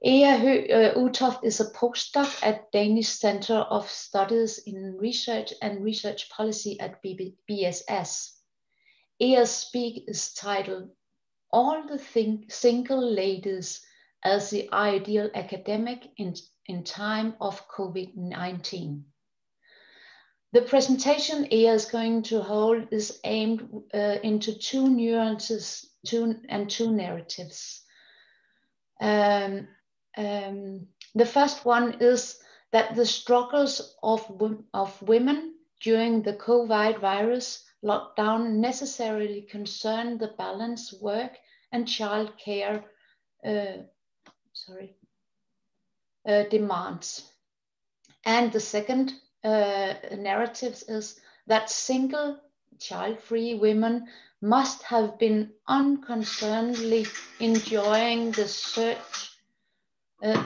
Høg Utoft is a postdoc at Danish Center of Studies in Research and Research Policy at BSS. Ea's speak is titled "All the Single Ladies as the Ideal Academic in Time of COVID-19." The presentation Ea is going to hold is aimed into two nuances, two narratives. The first one is that the struggles of women during the COVID virus lockdown necessarily concern the balance work and child care demands. And the second narrative is that single child-free women must have been unconcernedly enjoying the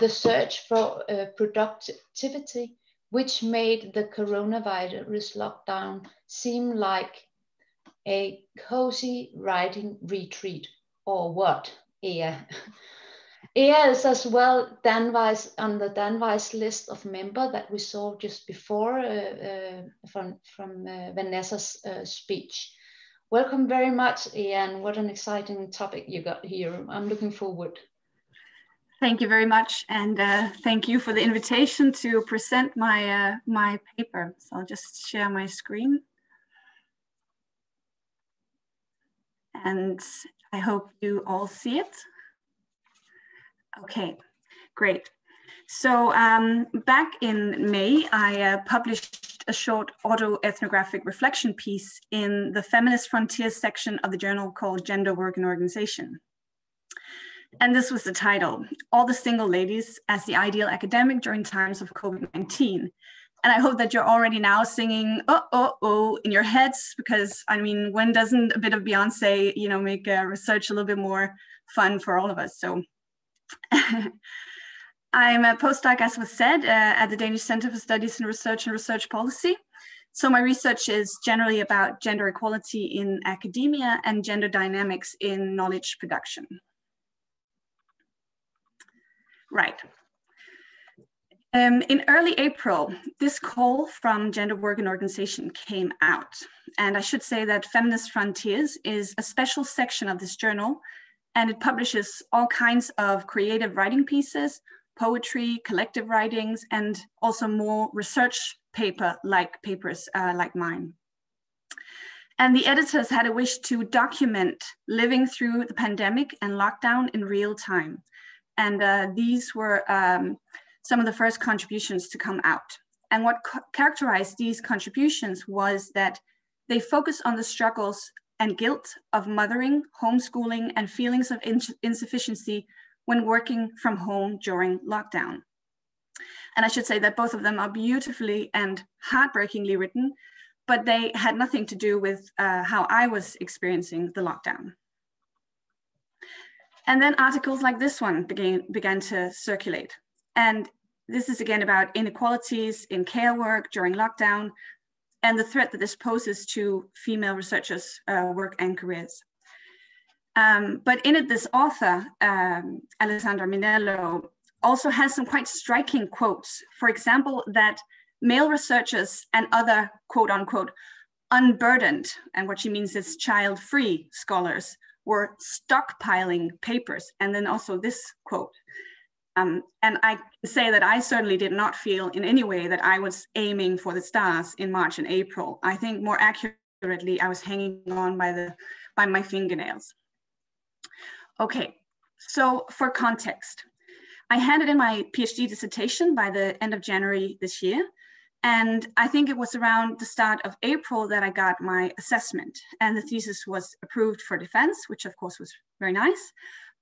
search for productivity, which made the coronavirus lockdown seem like a cozy writing retreat, or what, Ea? Ea is as well on the Danvejs list of members that we saw just before from Vanessa's speech. Welcome very much, Ea, and what an exciting topic you got here. I'm looking forward. Thank you very much, and thank you for the invitation to present my my paper. So I'll just share my screen. And I hope you all see it. Okay, great. So back in May, I published a short autoethnographic reflection piece in the Feminist Frontiers section of the journal called Gender, Work and Organization. And this was the title, "All the Single Ladies as the Ideal Academic During Times of COVID-19. And I hope that you're already now singing, oh, oh, oh, in your heads, because I mean, when doesn't a bit of Beyonce, you know, make research a little bit more fun for all of us? So I'm a postdoc, as was said, at the Danish Center for Studies in Research and Research Policy. So my research is generally about gender equality in academia and gender dynamics in knowledge production. Right. In early April, this call from Gender, Work and Organization came out. And I should say that Feminist Frontiers is a special section of this journal, and it publishes all kinds of creative writing pieces, poetry, collective writings, and also more research papers like mine. And the editors had a wish to document living through the pandemic and lockdown in real time. And these were some of the first contributions to come out. And what characterized these contributions was that they focus on the struggles and guilt of mothering, homeschooling, and feelings of insufficiency when working from home during lockdown. And I should say that both of them are beautifully and heartbreakingly written, but they had nothing to do with how I was experiencing the lockdown. And then articles like this one began to circulate. And this is again about inequalities in care work during lockdown and the threat that this poses to female researchers' work and careers. But in it, this author, Alessandra Minello, also has some quite striking quotes. For example, that male researchers and other quote unquote unburdened, and what she means is child-free scholars, were stockpiling papers. And then also this quote. And I can say that I certainly did not feel in any way that I was aiming for the stars in March and April. I think more accurately, I was hanging on by my fingernails. Okay, so for context, I handed in my PhD dissertation by the end of January this year. And I think it was around the start of April that I got my assessment, and the thesis was approved for defense, which of course was very nice.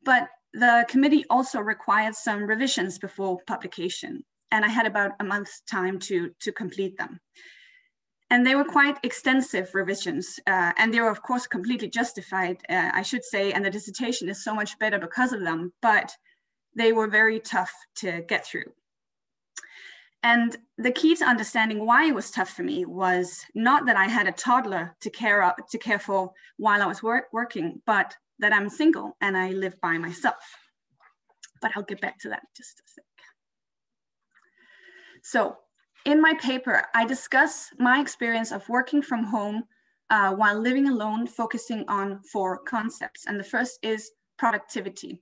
But the committee also required some revisions before publication, and I had about a month's time to complete them. And they were quite extensive revisions, and they were of course completely justified, I should say, and the dissertation is so much better because of them, but they were very tough to get through. And the key to understanding why it was tough for me was not that I had a toddler to care for while I was working, but that I'm single and I live by myself. but I'll get back to that just a sec. So in my paper, I discuss my experience of working from home while living alone, focusing on 4 concepts. And the first is productivity.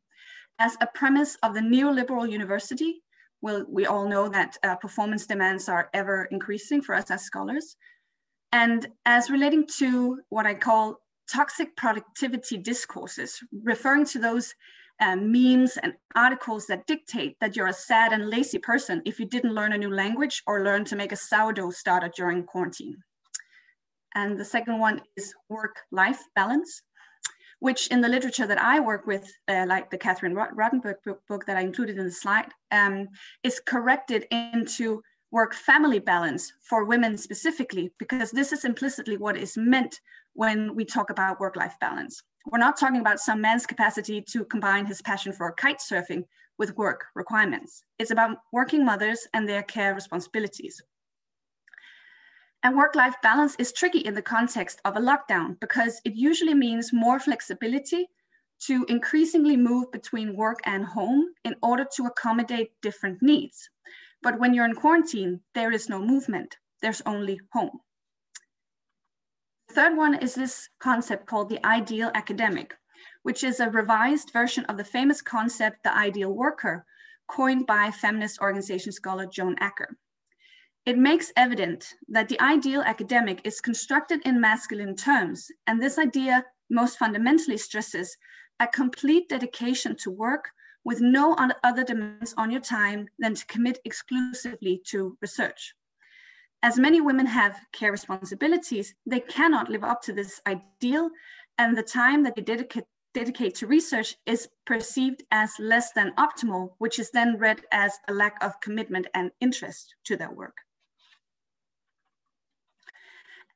As a premise of the neoliberal university, well, we all know that performance demands are ever increasing for us as scholars. And as relating to what I call toxic productivity discourses, referring to those memes and articles that dictate that you're a sad and lazy person if you didn't learn a new language or learn to make a sourdough starter during quarantine. And the second one is work-life balance, which in the literature that I work with, like the Catherine Rottenberg book that I included in the slide, is corrected into work-family balance for women specifically, because this is implicitly what is meant when we talk about work-life balance. We're not talking about some man's capacity to combine his passion for kite surfing with work requirements. It's about working mothers and their care responsibilities. And work-life balance is tricky in the context of a lockdown because it usually means more flexibility to increasingly move between work and home in order to accommodate different needs. But when you're in quarantine, there is no movement, there's only home. The third one is this concept called the ideal academic, which is a revised version of the famous concept, the ideal worker, coined by feminist organization scholar Joan Acker. It makes evident that the ideal academic is constructed in masculine terms, and this idea most fundamentally stresses a complete dedication to work with no other demands on your time than to commit exclusively to research. As many women have care responsibilities, they cannot live up to this ideal, and the time that they dedicate to research is perceived as less than optimal, which is then read as a lack of commitment and interest to their work.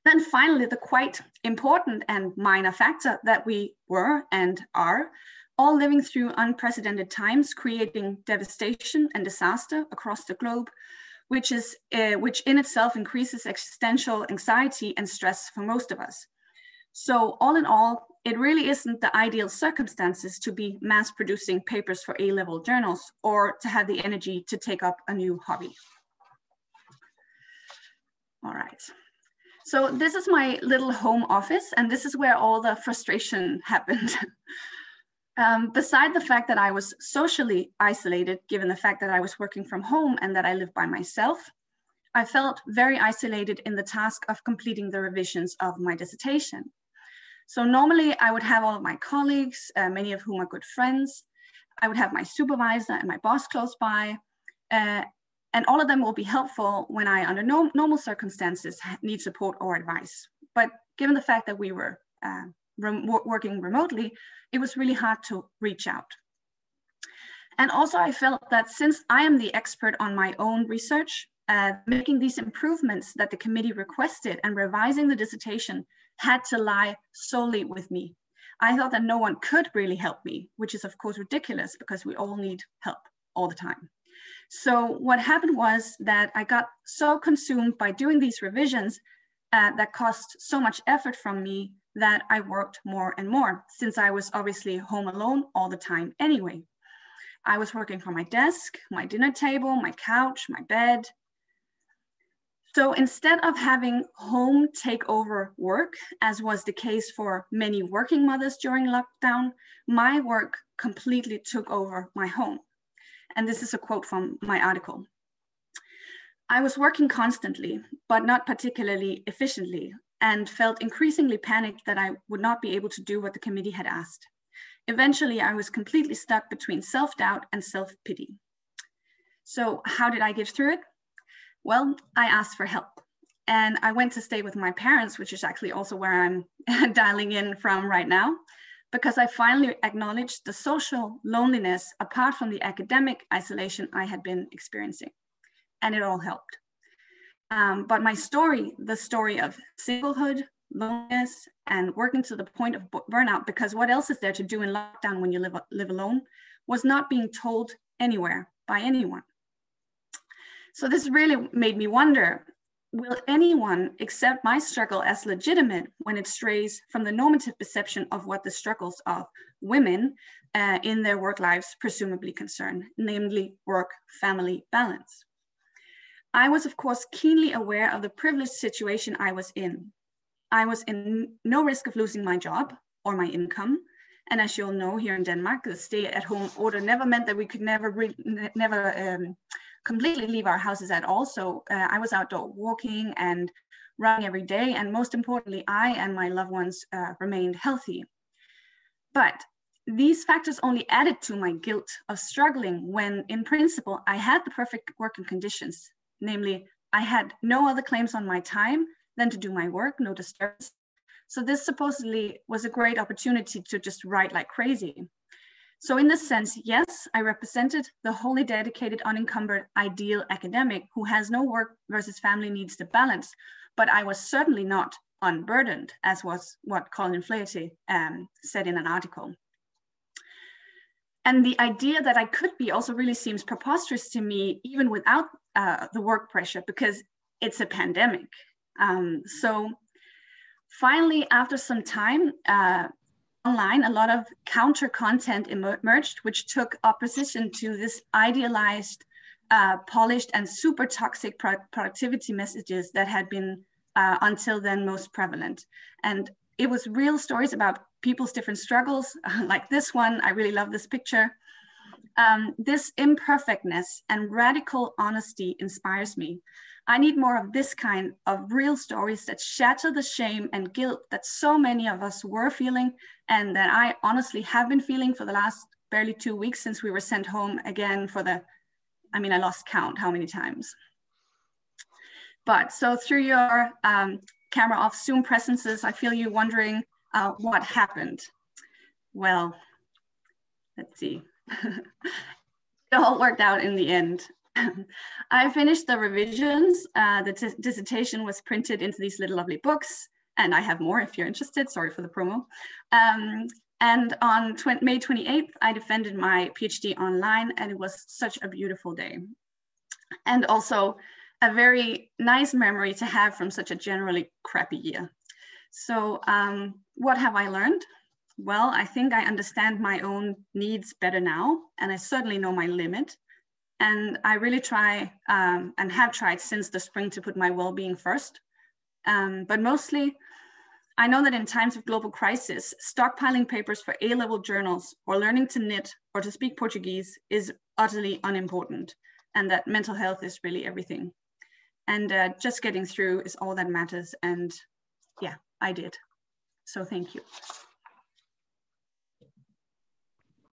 Then finally, the quite important and minor factor that we were and are all living through unprecedented times, creating devastation and disaster across the globe, which in itself increases existential anxiety and stress for most of us. So all in all, it really isn't the ideal circumstances to be mass producing papers for A-level journals or to have the energy to take up a new hobby. All right. So this is my little home office, and this is where all the frustration happened. Beside the fact that I was socially isolated, given the fact that I was working from home and that I lived by myself, I felt very isolated in the task of completing the revisions of my dissertation. So normally I would have all of my colleagues, many of whom are good friends. I would have my supervisor and my boss close by, and all of them will be helpful when I, under normal circumstances, need support or advice. But given the fact that we were working remotely, it was really hard to reach out. And also I felt that since I am the expert on my own research, making these improvements that the committee requested and revising the dissertation had to lie solely with me. I thought that no one could really help me, which is of course ridiculous because we all need help all the time. So what happened was that I got so consumed by doing these revisions that cost so much effort from me that I worked more and more, since I was obviously home alone all the time anyway. I was working from my desk, my dinner table, my couch, my bed. So instead of having home take over work, as was the case for many working mothers during lockdown, my work completely took over my home. And this is a quote from my article. I was working constantly, but not particularly efficiently, and felt increasingly panicked that I would not be able to do what the committee had asked. Eventually, I was completely stuck between self-doubt and self-pity. So how did I get through it? Well, I asked for help, and I went to stay with my parents, which is actually also where I'm dialing in from right now, because I finally acknowledged the social loneliness apart from the academic isolation I had been experiencing, and it all helped. But my story, the story of singlehood, loneliness, and working to the point of burnout, because what else is there to do in lockdown when you live alone, was not being told anywhere by anyone. So this really made me wonder, will anyone accept my struggle as legitimate when it strays from the normative perception of what the struggles of women in their work lives presumably concern, namely work-family balance? I was, of course, keenly aware of the privileged situation I was in. I was in no risk of losing my job or my income. And as you'll know, here in Denmark, the stay-at-home order never meant that we could never completely leave our houses at all. So I was outdoor walking and running every day. And most importantly, I and my loved ones remained healthy. But these factors only added to my guilt of struggling when, in principle, I had the perfect working conditions. Namely, I had no other claims on my time than to do my work, no disturbance. So this supposedly was a great opportunity to just write like crazy. So in this sense, yes, I represented the wholly dedicated, unencumbered, ideal academic who has no work versus family needs to balance, but I was certainly not unburdened, as was what Colin Flaherty said in an article. And the idea that I could be also really seems preposterous to me, even without the work pressure, because it's a pandemic. So finally, after some time, online, a lot of counter content emerged, which took opposition to this idealized, polished, and super toxic productivity messages that had been until then most prevalent. And it was real stories about people's different struggles, like this one. I really love this picture. This imperfectness and radical honesty inspires me. I need more of this kind of real stories that shatter the shame and guilt that so many of us were feeling, and that I honestly have been feeling for the last barely 2 weeks since we were sent home again for I lost count how many times. But so through your camera off Zoom presences, I feel you wondering what happened. Well, let's see. It all worked out in the end. I finished the revisions. The dissertation was printed into these little lovely books, and I have more if you're interested. Sorry for the promo. And on May 28th, I defended my PhD online, and it was such a beautiful day. And also a very nice memory to have from such a generally crappy year. So what have I learned? Well, I think I understand my own needs better now, and I certainly know my limit. And I really try and have tried since the spring to put my well-being first. But mostly, I know that in times of global crisis, stockpiling papers for A-level journals or learning to knit or to speak Portuguese is utterly unimportant, and that mental health is really everything. And just getting through is all that matters. And yeah, I did. So thank you.